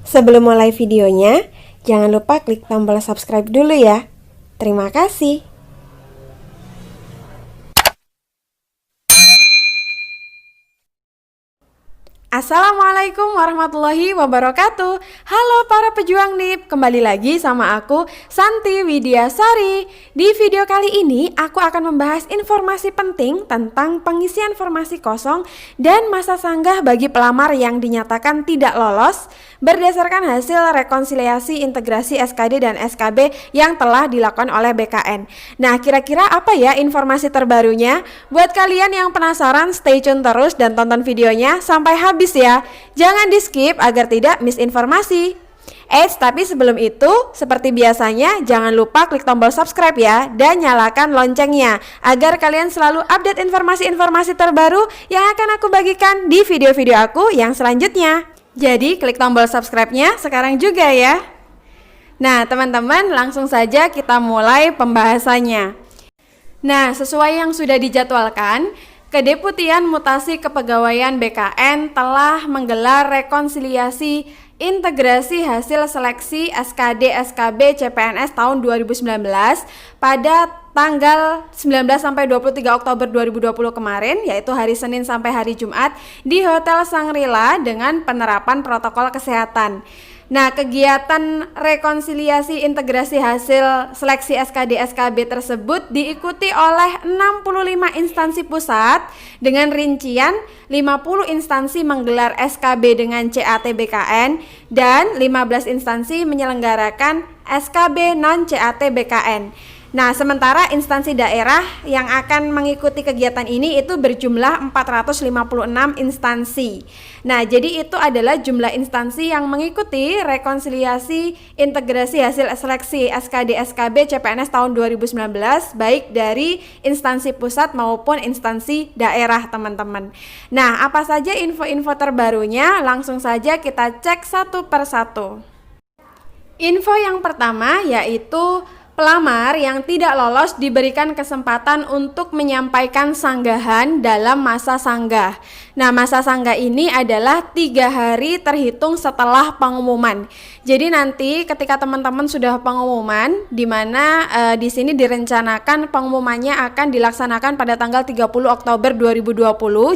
Sebelum mulai videonya, jangan lupa klik tombol subscribe dulu ya. Terima kasih. Assalamualaikum warahmatullahi wabarakatuh. Halo para pejuang NIP, kembali lagi sama aku Santi Widiasari. Di video kali ini aku akan membahas informasi penting tentang pengisian formasi kosong dan masa sanggah bagi pelamar yang dinyatakan tidak lolos berdasarkan hasil rekonsiliasi integrasi SKD dan SKB yang telah dilakukan oleh BKN. Nah, kira-kira apa ya informasi terbarunya? Buat kalian yang penasaran, stay tune terus dan tonton videonya sampai habis ya. Jangan di skip agar tidak miss informasi. Tapi sebelum itu, seperti biasanya jangan lupa klik tombol subscribe ya dan nyalakan loncengnya agar kalian selalu update informasi-informasi terbaru yang akan aku bagikan di video-video aku yang selanjutnya. Jadi klik tombol subscribe-nya sekarang juga ya. Nah teman-teman, langsung saja kita mulai pembahasannya. Nah, sesuai yang sudah dijadwalkan, Kedeputian Mutasi Kepegawaian BKN telah menggelar rekonsiliasi integrasi hasil seleksi SKD SKB CPNS tahun 2019 pada tanggal 19 sampai 23 Oktober 2020 kemarin, yaitu hari Senin sampai hari Jumat di Hotel Shangri-La dengan penerapan protokol kesehatan. Nah, kegiatan rekonsiliasi integrasi hasil seleksi SKD SKB tersebut diikuti oleh 65 instansi pusat dengan rincian 50 instansi menggelar SKB dengan CAT BKN dan 15 instansi menyelenggarakan SKB non-CAT BKN. Nah, sementara instansi daerah yang akan mengikuti kegiatan ini itu berjumlah 456 instansi. Nah, jadi itu adalah jumlah instansi yang mengikuti rekonsiliasi integrasi hasil seleksi SKD SKB CPNS tahun 2019 baik dari instansi pusat maupun instansi daerah, teman-teman. Nah, apa saja info-info terbarunya? Langsung saja kita cek satu per satu. Info yang pertama yaitu pelamar yang tidak lolos diberikan kesempatan untuk menyampaikan sanggahan dalam masa sanggah. Nah, masa sanggah ini adalah 3 hari terhitung setelah pengumuman. Jadi nanti ketika teman-teman sudah pengumuman, di mana di sini direncanakan pengumumannya akan dilaksanakan pada tanggal 30 Oktober 2020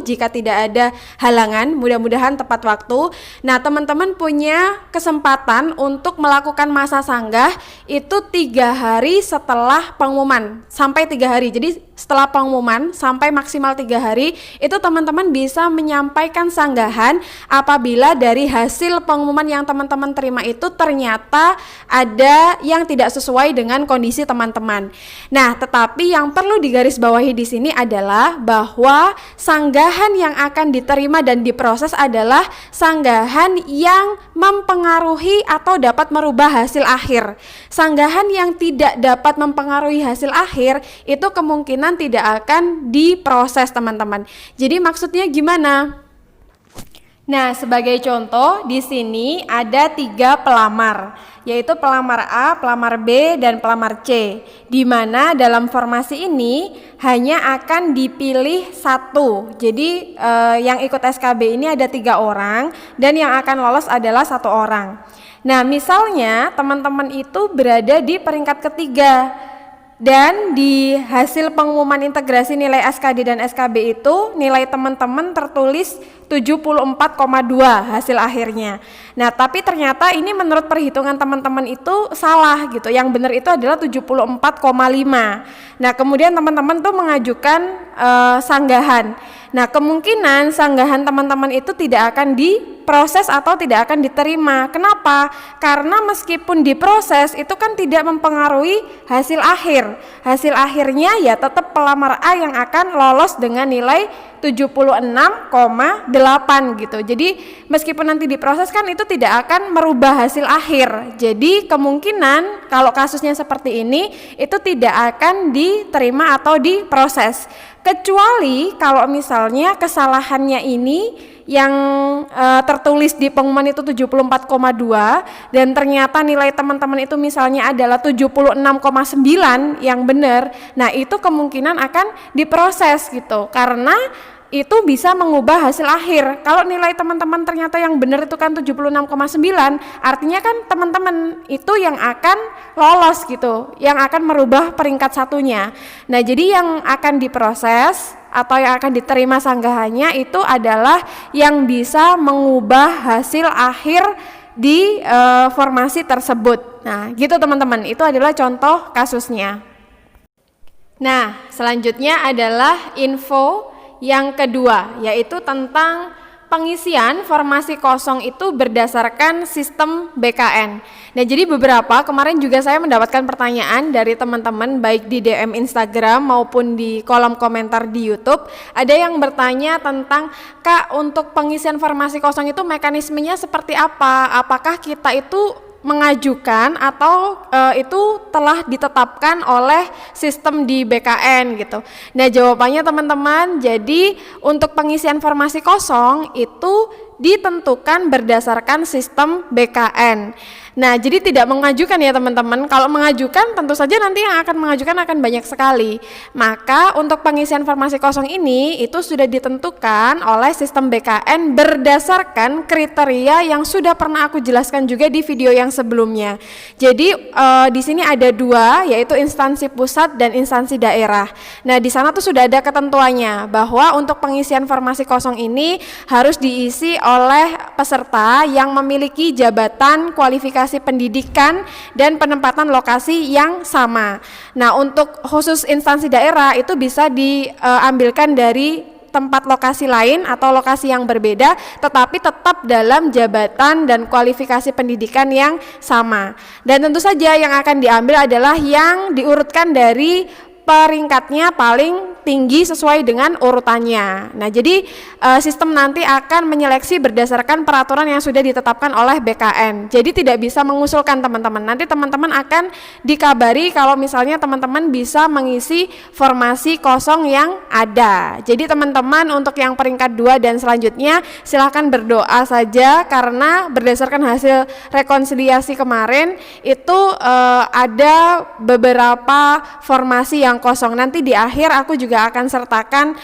jika tidak ada halangan, mudah-mudahan tepat waktu. Nah, teman-teman punya kesempatan untuk melakukan masa sanggah itu 3 hari setelah pengumuman, sampai 3 hari. Jadi setelah pengumuman sampai maksimal 3 hari itu teman-teman bisa menyampaikan sanggahan apabila dari hasil pengumuman yang teman-teman terima itu ternyata ada yang tidak sesuai dengan kondisi teman-teman. Nah, tetapi yang perlu digarisbawahi di sini adalah bahwa sanggahan yang akan diterima dan diproses adalah sanggahan yang mempengaruhi atau dapat merubah hasil akhir. Sanggahan yang tidak dapat mempengaruhi hasil akhir itu kemungkinan tidak akan diproses, teman-teman. Jadi maksudnya gimana? Nah, sebagai contoh di sini ada 3 pelamar, yaitu pelamar A, pelamar B, dan pelamar C, di mana dalam formasi ini hanya akan dipilih 1. Jadi yang ikut SKB ini ada 3 orang dan yang akan lolos adalah 1 orang. Nah, misalnya teman-teman itu berada di peringkat ketiga dan di hasil pengumuman integrasi nilai SKD dan SKB itu nilai teman-teman tertulis 74,2 hasil akhirnya. Nah, tapi ternyata ini menurut perhitungan teman-teman itu salah gitu. Yang benar itu adalah 74,5. Nah, kemudian teman-teman tuh mengajukan sanggahan. Nah, kemungkinan sanggahan teman-teman itu tidak akan diproses atau tidak akan diterima. Kenapa? Karena meskipun diproses itu kan tidak mempengaruhi hasil akhir. Hasil akhirnya ya tetap pelamar A yang akan lolos dengan nilai 76,8 gitu. Jadi meskipun nanti diproses kan itu tidak akan merubah hasil akhir. Jadi kemungkinan kalau kasusnya seperti ini itu tidak akan diterima atau diproses. Kecuali kalau misalnya kesalahannya ini yang tertulis di pengumuman itu 74,2 dan ternyata nilai teman-teman itu misalnya adalah 76,9 yang benar. Nah, itu kemungkinan akan diproses gitu. Karena itu bisa mengubah hasil akhir. Kalau nilai teman-teman ternyata yang benar itu kan 76,9, artinya kan teman-teman itu yang akan lolos gitu, yang akan merubah peringkat satunya. Nah, jadi yang akan diproses atau yang akan diterima sanggahannya itu adalah yang bisa mengubah hasil akhir di formasi tersebut. Nah, gitu teman-teman, itu adalah contoh kasusnya. Nah, selanjutnya adalah info yang kedua, yaitu tentang pengisian formasi kosong itu berdasarkan sistem BKN. Nah, jadi beberapa kemarin juga saya mendapatkan pertanyaan dari teman-teman baik di DM Instagram maupun di kolom komentar di YouTube. Ada yang bertanya tentang, Kak, untuk pengisian formasi kosong itu mekanismenya seperti apa? Apakah kita itu mengajukan atau itu telah ditetapkan oleh sistem di BKN gitu. Nah, jawabannya teman-teman, jadi untuk pengisian formasi kosong itu ditentukan berdasarkan sistem BKN. Nah, jadi tidak mengajukan ya teman-teman. Kalau mengajukan tentu saja nanti yang akan mengajukan akan banyak sekali. Maka untuk pengisian formasi kosong ini itu sudah ditentukan oleh sistem BKN berdasarkan kriteria yang sudah pernah aku jelaskan juga di video yang sebelumnya. Jadi di sini ada dua, yaitu instansi pusat dan instansi daerah. Nah, di sana tuh sudah ada ketentuannya bahwa untuk pengisian formasi kosong ini harus diisi oleh peserta yang memiliki jabatan, kualifikasi pendidikan dan penempatan lokasi yang sama. Nah, untuk khusus instansi daerah itu bisa diambilkan dari tempat lokasi lain atau lokasi yang berbeda, tetapi tetap dalam jabatan dan kualifikasi pendidikan yang sama. Dan tentu saja yang akan diambil adalah yang diurutkan dari peringkatnya paling tinggi sesuai dengan urutannya. Nah, jadi sistem nanti akan menyeleksi berdasarkan peraturan yang sudah ditetapkan oleh BKN. Jadi tidak bisa mengusulkan teman-teman. Nanti teman-teman akan dikabari kalau misalnya teman-teman bisa mengisi formasi kosong yang ada. Jadi teman-teman untuk yang peringkat 2 dan selanjutnya silahkan berdoa saja, karena berdasarkan hasil rekonsiliasi kemarin itu ada beberapa formasi yang kosong. Nanti di akhir aku juga akan sertakan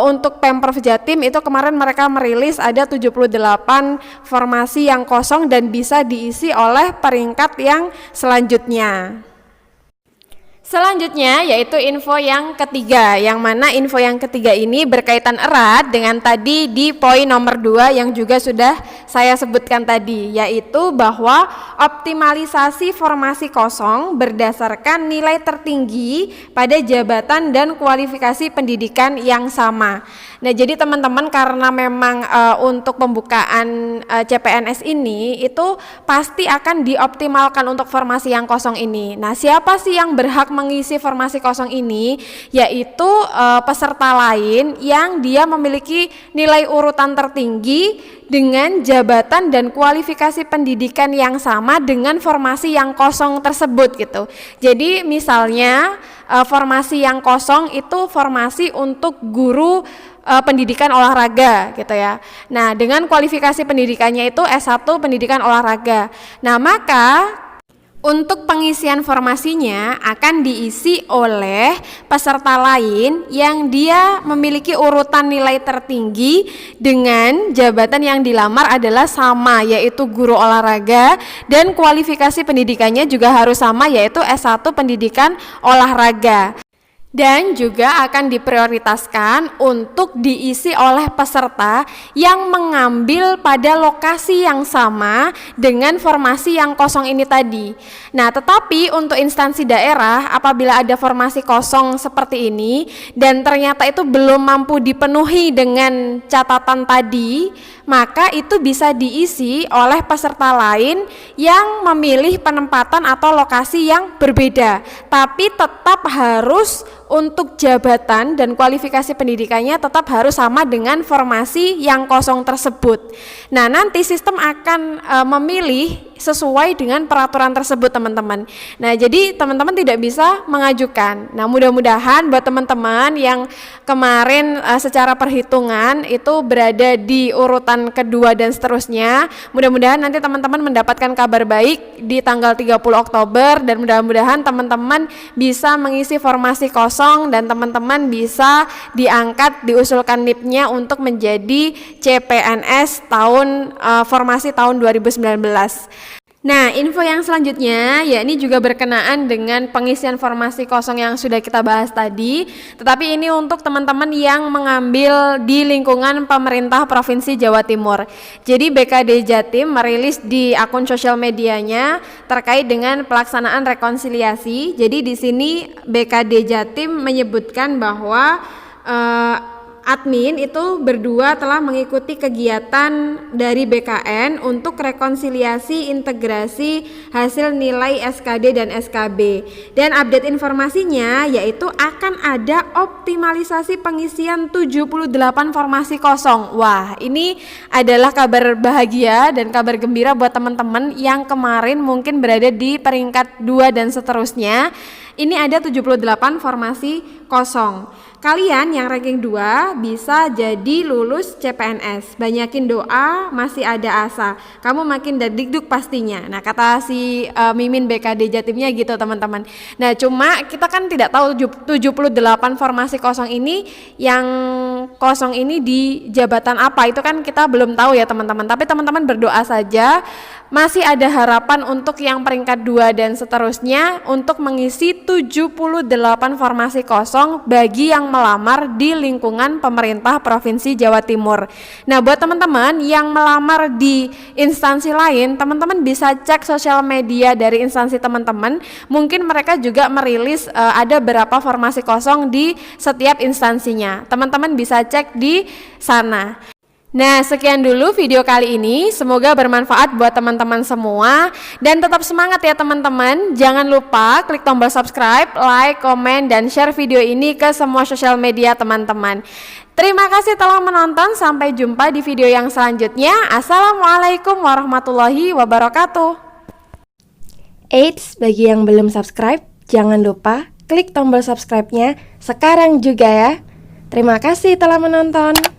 untuk Pemprov Jatim itu kemarin mereka merilis ada 78 formasi yang kosong dan bisa diisi oleh peringkat yang selanjutnya. Selanjutnya yaitu info yang ketiga, yang mana info yang ketiga ini berkaitan erat dengan tadi di poin nomor 2 yang juga sudah saya sebutkan tadi, yaitu bahwa optimalisasi formasi kosong berdasarkan nilai tertinggi pada jabatan dan kualifikasi pendidikan yang sama. Nah, jadi teman-teman, karena memang untuk pembukaan CPNS ini itu pasti akan dioptimalkan untuk formasi yang kosong ini. Nah, siapa sih yang berhak mengisi formasi kosong ini? Yaitu peserta lain yang dia memiliki nilai urutan tertinggi dengan jabatan dan kualifikasi pendidikan yang sama dengan formasi yang kosong tersebut gitu. Jadi misalnya formasi yang kosong itu formasi untuk guru pendidikan olahraga gitu ya. Nah, dengan kualifikasi pendidikannya itu S1 pendidikan olahraga. Nah, maka untuk pengisian formasinya akan diisi oleh peserta lain yang dia memiliki urutan nilai tertinggi dengan jabatan yang dilamar adalah sama, yaitu guru olahraga, dan kualifikasi pendidikannya juga harus sama, yaitu S1 pendidikan olahraga. Dan juga akan diprioritaskan untuk diisi oleh peserta yang mengambil pada lokasi yang sama dengan formasi yang kosong ini tadi. Nah, tetapi untuk instansi daerah apabila ada formasi kosong seperti ini dan ternyata itu belum mampu dipenuhi dengan catatan tadi, maka itu bisa diisi oleh peserta lain yang memilih penempatan atau lokasi yang berbeda, tapi tetap harus untuk jabatan dan kualifikasi pendidikannya tetap harus sama dengan formasi yang kosong tersebut. Nah, nanti sistem akan memilih sesuai dengan peraturan tersebut, teman-teman. Nah, jadi teman-teman tidak bisa mengajukan. Nah, mudah-mudahan buat teman-teman yang kemarin secara perhitungan itu berada di urutan kedua dan seterusnya, mudah-mudahan nanti teman-teman mendapatkan kabar baik di tanggal 30 Oktober dan mudah-mudahan teman-teman bisa mengisi formasi kosong kosong dan teman-teman bisa diangkat, diusulkan NIP-nya untuk menjadi CPNS formasi tahun 2019. Nah, info yang selanjutnya yakni juga berkenaan dengan pengisian formasi kosong yang sudah kita bahas tadi, tetapi ini untuk teman-teman yang mengambil di lingkungan pemerintah Provinsi Jawa Timur. Jadi BKD Jatim merilis di akun sosial medianya terkait dengan pelaksanaan rekonsiliasi. Jadi di sini BKD Jatim menyebutkan bahwa admin itu berdua telah mengikuti kegiatan dari BKN untuk rekonsiliasi integrasi hasil nilai SKD dan SKB, dan update informasinya yaitu akan ada optimalisasi pengisian 78 formasi kosong. Wah, ini adalah kabar bahagia dan kabar gembira buat teman-teman yang kemarin mungkin berada di peringkat 2 dan seterusnya. Ini ada 78 formasi kosong. Kalian yang ranking 2 bisa jadi lulus CPNS. Banyakin doa, masih ada asa. Kamu makin dikduk pastinya. Nah, kata si Mimin BKD Jatimnya gitu, teman-teman. Nah, cuma kita kan tidak tahu 78 formasi kosong ini, yang kosong ini di jabatan apa, itu kan kita belum tahu ya, teman-teman. Tapi teman-teman berdoa saja, masih ada harapan untuk yang peringkat 2 dan seterusnya untuk mengisi 78 formasi kosong bagi yang melamar di lingkungan pemerintah Provinsi Jawa Timur. Nah, buat teman-teman yang melamar di instansi lain, teman-teman bisa cek sosial media dari instansi teman-teman. Mungkin mereka juga merilis ada berapa formasi kosong di setiap instansinya. Teman-teman bisa cek di sana. Nah, sekian dulu video kali ini, semoga bermanfaat buat teman-teman semua, dan tetap semangat ya teman-teman. Jangan lupa klik tombol subscribe, like, komen, dan share video ini ke semua sosial media teman-teman. Terima kasih telah menonton, sampai jumpa di video yang selanjutnya. Assalamualaikum warahmatullahi wabarakatuh. Eits, bagi yang belum subscribe, jangan lupa klik tombol subscribe-nya sekarang juga ya. Terima kasih telah menonton.